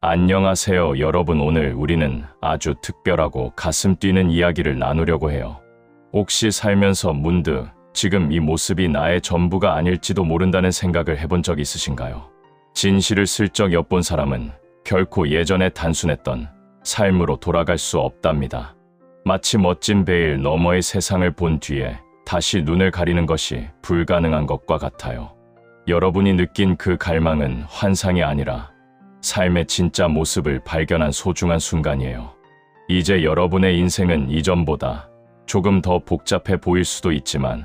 안녕하세요, 여러분. 오늘 우리는 아주 특별하고 가슴 뛰는 이야기를 나누려고 해요. 혹시 살면서 문득 지금 이 모습이 나의 전부가 아닐지도 모른다는 생각을 해본 적 있으신가요? 진실을 슬쩍 엿본 사람은 결코 예전에 단순했던 삶으로 돌아갈 수 없답니다. 마치 멋진 베일 너머의 세상을 본 뒤에 다시 눈을 가리는 것이 불가능한 것과 같아요. 여러분이 느낀 그 갈망은 환상이 아니라 삶의 진짜 모습을 발견한 소중한 순간이에요. 이제 여러분의 인생은 이전보다 조금 더 복잡해 보일 수도 있지만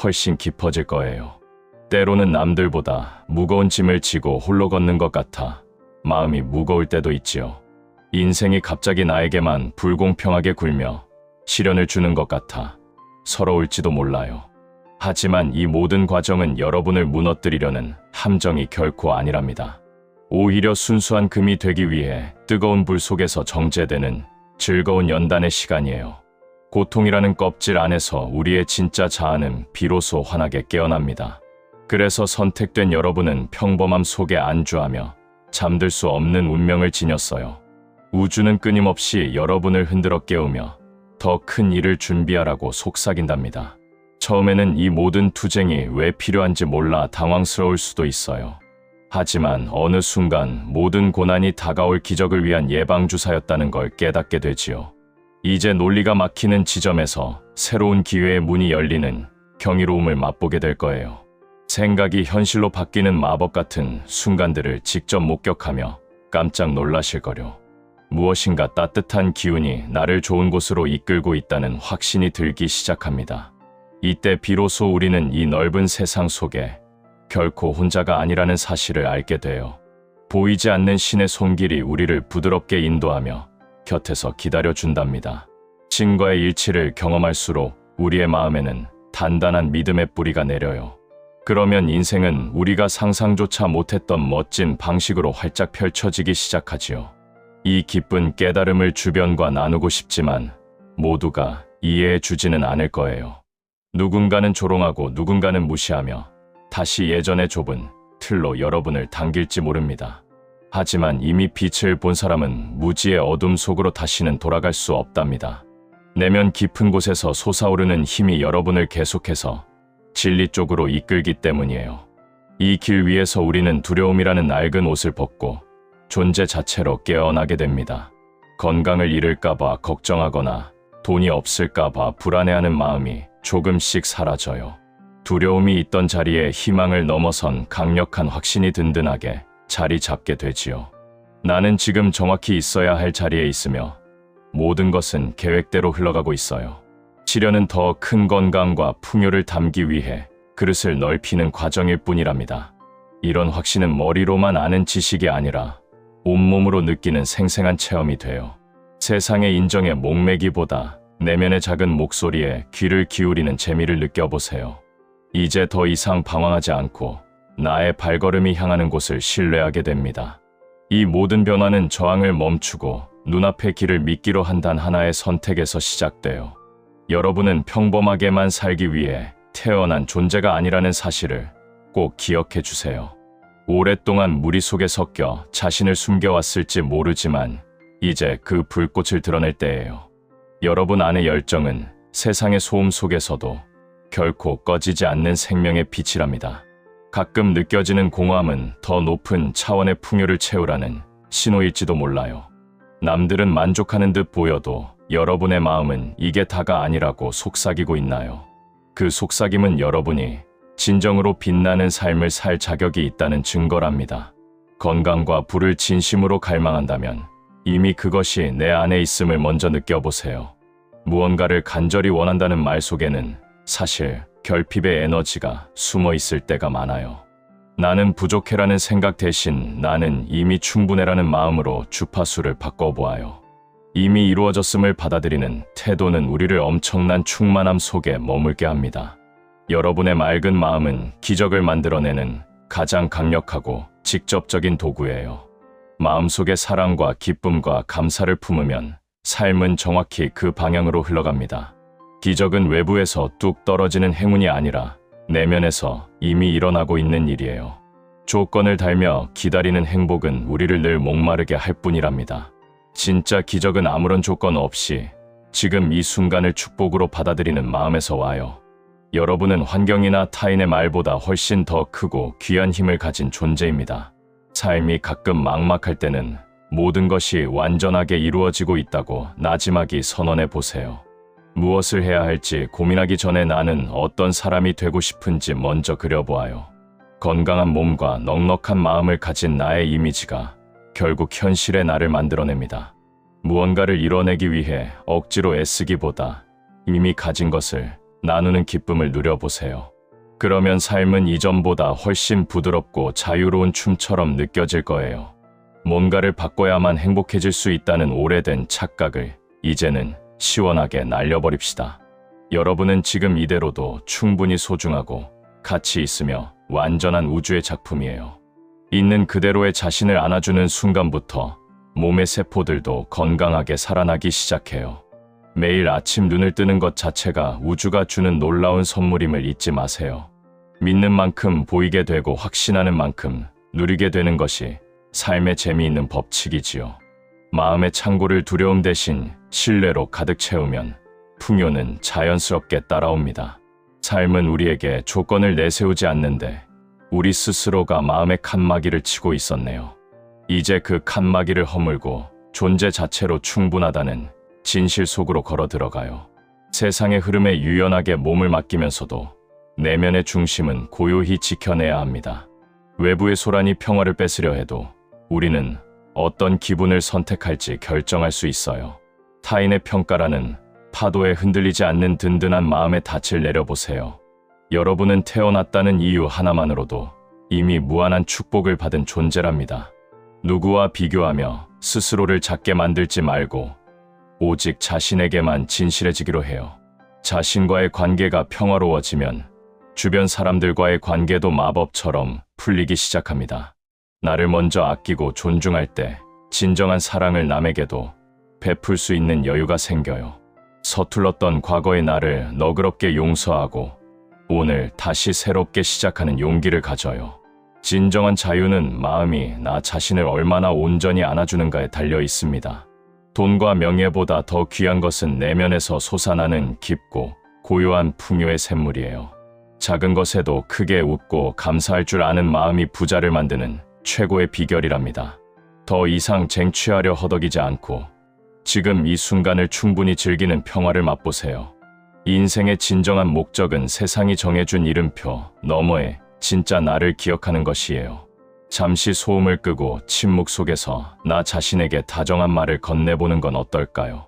훨씬 깊어질 거예요. 때로는 남들보다 무거운 짐을 지고 홀로 걷는 것 같아 마음이 무거울 때도 있지요. 인생이 갑자기 나에게만 불공평하게 굴며 시련을 주는 것 같아 서러울지도 몰라요. 하지만 이 모든 과정은 여러분을 무너뜨리려는 함정이 결코 아니랍니다. 오히려 순수한 금이 되기 위해 뜨거운 불 속에서 정제되는 즐거운 연단의 시간이에요. 고통이라는 껍질 안에서 우리의 진짜 자아는 비로소 환하게 깨어납니다. 그래서 선택된 여러분은 평범함 속에 안주하며 잠들 수 없는 운명을 지녔어요. 우주는 끊임없이 여러분을 흔들어 깨우며 더 큰 일을 준비하라고 속삭인답니다. 처음에는 이 모든 투쟁이 왜 필요한지 몰라 당황스러울 수도 있어요. 하지만 어느 순간 모든 고난이 다가올 기적을 위한 예방주사였다는 걸 깨닫게 되지요. 이제 논리가 막히는 지점에서 새로운 기회의 문이 열리는 경이로움을 맛보게 될 거예요. 생각이 현실로 바뀌는 마법 같은 순간들을 직접 목격하며 깜짝 놀라실 거요. 무엇인가 따뜻한 기운이 나를 좋은 곳으로 이끌고 있다는 확신이 들기 시작합니다. 이때 비로소 우리는 이 넓은 세상 속에 결코 혼자가 아니라는 사실을 알게 돼요. 보이지 않는 신의 손길이 우리를 부드럽게 인도하며 곁에서 기다려준답니다. 신과의 일치를 경험할수록 우리의 마음에는 단단한 믿음의 뿌리가 내려요. 그러면 인생은 우리가 상상조차 못했던 멋진 방식으로 활짝 펼쳐지기 시작하지요. 이 기쁜 깨달음을 주변과 나누고 싶지만 모두가 이해해 주지는 않을 거예요. 누군가는 조롱하고 누군가는 무시하며 다시 예전의 좁은 틀로 여러분을 당길지 모릅니다. 하지만 이미 빛을 본 사람은 무지의 어둠 속으로 다시는 돌아갈 수 없답니다. 내면 깊은 곳에서 솟아오르는 힘이 여러분을 계속해서 진리 쪽으로 이끌기 때문이에요. 이 길 위에서 우리는 두려움이라는 낡은 옷을 벗고 존재 자체로 깨어나게 됩니다. 건강을 잃을까봐 걱정하거나 돈이 없을까봐 불안해하는 마음이 조금씩 사라져요. 두려움이 있던 자리에 희망을 넘어선 강력한 확신이 든든하게 자리 잡게 되지요. 나는 지금 정확히 있어야 할 자리에 있으며 모든 것은 계획대로 흘러가고 있어요. 치려는 더 큰 건강과 풍요를 담기 위해 그릇을 넓히는 과정일 뿐이랍니다. 이런 확신은 머리로만 아는 지식이 아니라 온몸으로 느끼는 생생한 체험이 돼요. 세상의 인정에 목매기보다 내면의 작은 목소리에 귀를 기울이는 재미를 느껴보세요. 이제 더 이상 방황하지 않고 나의 발걸음이 향하는 곳을 신뢰하게 됩니다. 이 모든 변화는 저항을 멈추고 눈앞의 길을 믿기로 한 단 하나의 선택에서 시작돼요. 여러분은 평범하게만 살기 위해 태어난 존재가 아니라는 사실을 꼭 기억해 주세요. 오랫동안 무리 속에 섞여 자신을 숨겨왔을지 모르지만 이제 그 불꽃을 드러낼 때예요. 여러분 안의 열정은 세상의 소음 속에서도 결코 꺼지지 않는 생명의 빛이랍니다. 가끔 느껴지는 공허함은 더 높은 차원의 풍요를 채우라는 신호일지도 몰라요. 남들은 만족하는 듯 보여도 여러분의 마음은 이게 다가 아니라고 속삭이고 있나요? 그 속삭임은 여러분이 진정으로 빛나는 삶을 살 자격이 있다는 증거랍니다. 건강과 부를 진심으로 갈망한다면 이미 그것이 내 안에 있음을 먼저 느껴보세요. 무언가를 간절히 원한다는 말 속에는 사실 결핍의 에너지가 숨어 있을 때가 많아요. 나는 부족해라는 생각 대신 나는 이미 충분해라는 마음으로 주파수를 바꿔보아요. 이미 이루어졌음을 받아들이는 태도는 우리를 엄청난 충만함 속에 머물게 합니다. 여러분의 맑은 마음은 기적을 만들어내는 가장 강력하고 직접적인 도구예요. 마음속에 사랑과 기쁨과 감사를 품으면 삶은 정확히 그 방향으로 흘러갑니다. 기적은 외부에서 뚝 떨어지는 행운이 아니라 내면에서 이미 일어나고 있는 일이에요. 조건을 달며 기다리는 행복은 우리를 늘 목마르게 할 뿐이랍니다. 진짜 기적은 아무런 조건 없이 지금 이 순간을 축복으로 받아들이는 마음에서 와요. 여러분은 환경이나 타인의 말보다 훨씬 더 크고 귀한 힘을 가진 존재입니다. 삶이 가끔 막막할 때는 모든 것이 완전하게 이루어지고 있다고 나지막이 선언해 보세요. 무엇을 해야 할지 고민하기 전에 나는 어떤 사람이 되고 싶은지 먼저 그려보아요. 건강한 몸과 넉넉한 마음을 가진 나의 이미지가 결국 현실의 나를 만들어냅니다. 무언가를 이뤄내기 위해 억지로 애쓰기보다 이미 가진 것을 나누는 기쁨을 누려보세요. 그러면 삶은 이전보다 훨씬 부드럽고 자유로운 춤처럼 느껴질 거예요. 뭔가를 바꿔야만 행복해질 수 있다는 오래된 착각을 이제는 시원하게 날려버립시다. 여러분은 지금 이대로도 충분히 소중하고 가치 있으며 완전한 우주의 작품이에요. 있는 그대로의 자신을 안아주는 순간부터 몸의 세포들도 건강하게 살아나기 시작해요. 매일 아침 눈을 뜨는 것 자체가 우주가 주는 놀라운 선물임을 잊지 마세요. 믿는 만큼 보이게 되고 확신하는 만큼 누리게 되는 것이 삶의 재미있는 법칙이지요. 마음의 창고를 두려움 대신 신뢰로 가득 채우면 풍요는 자연스럽게 따라옵니다. 삶은 우리에게 조건을 내세우지 않는데 우리 스스로가 마음의 칸막이를 치고 있었네요. 이제 그 칸막이를 허물고 존재 자체로 충분하다는 진실 속으로 걸어 들어가요. 세상의 흐름에 유연하게 몸을 맡기면서도 내면의 중심은 고요히 지켜내야 합니다. 외부의 소란이 평화를 뺏으려 해도 우리는 어떤 기분을 선택할지 결정할 수 있어요. 타인의 평가라는 파도에 흔들리지 않는 든든한 마음의 닻을 내려보세요. 여러분은 태어났다는 이유 하나만으로도 이미 무한한 축복을 받은 존재랍니다. 누구와 비교하며 스스로를 작게 만들지 말고 오직 자신에게만 진실해지기로 해요. 자신과의 관계가 평화로워지면 주변 사람들과의 관계도 마법처럼 풀리기 시작합니다. 나를 먼저 아끼고 존중할 때 진정한 사랑을 남에게도 베풀 수 있는 여유가 생겨요. 서툴렀던 과거의 나를 너그럽게 용서하고 오늘 다시 새롭게 시작하는 용기를 가져요. 진정한 자유는 마음이 나 자신을 얼마나 온전히 안아주는가에 달려 있습니다. 돈과 명예보다 더 귀한 것은 내면에서 솟아나는 깊고 고요한 풍요의 샘물이에요. 작은 것에도 크게 웃고 감사할 줄 아는 마음이 부자를 만드는 최고의 비결이랍니다. 더 이상 쟁취하려 허덕이지 않고 지금 이 순간을 충분히 즐기는 평화를 맛보세요. 인생의 진정한 목적은 세상이 정해준 이름표 너머에 진짜 나를 기억하는 것이에요. 잠시 소음을 끄고 침묵 속에서 나 자신에게 다정한 말을 건네보는 건 어떨까요?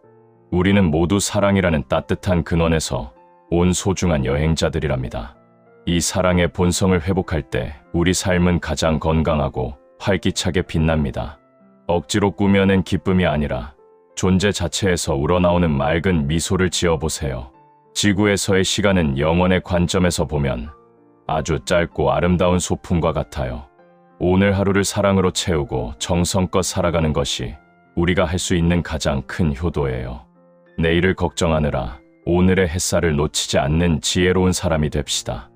우리는 모두 사랑이라는 따뜻한 근원에서 온 소중한 여행자들이랍니다. 이 사랑의 본성을 회복할 때 우리 삶은 가장 건강하고 활기차게 빛납니다. 억지로 꾸며낸 기쁨이 아니라 존재 자체에서 우러나오는 맑은 미소를 지어보세요. 지구에서의 시간은 영원의 관점에서 보면 아주 짧고 아름다운 소풍과 같아요. 오늘 하루를 사랑으로 채우고 정성껏 살아가는 것이 우리가 할 수 있는 가장 큰 효도예요. 내일을 걱정하느라 오늘의 햇살을 놓치지 않는 지혜로운 사람이 됩시다.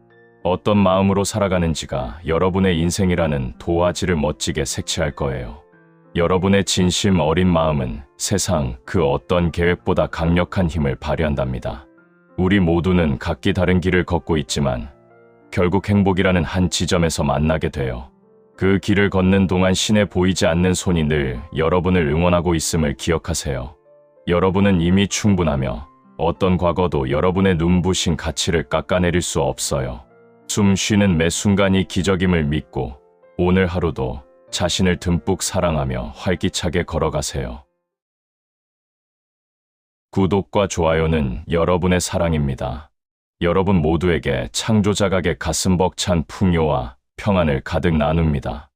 어떤 마음으로 살아가는지가 여러분의 인생이라는 도화지를 멋지게 색칠할 거예요. 여러분의 진심 어린 마음은 세상 그 어떤 계획보다 강력한 힘을 발휘한답니다. 우리 모두는 각기 다른 길을 걷고 있지만 결국 행복이라는 한 지점에서 만나게 돼요. 그 길을 걷는 동안 신에 보이지 않는 손이 늘 여러분을 응원하고 있음을 기억하세요. 여러분은 이미 충분하며 어떤 과거도 여러분의 눈부신 가치를 깎아내릴 수 없어요. 숨 쉬는 매 순간이 기적임을 믿고 오늘 하루도 자신을 듬뿍 사랑하며 활기차게 걸어가세요. 구독과 좋아요는 여러분의 사랑입니다. 여러분 모두에게 창조자각의 가슴 벅찬 풍요와 평안을 가득 나눕니다.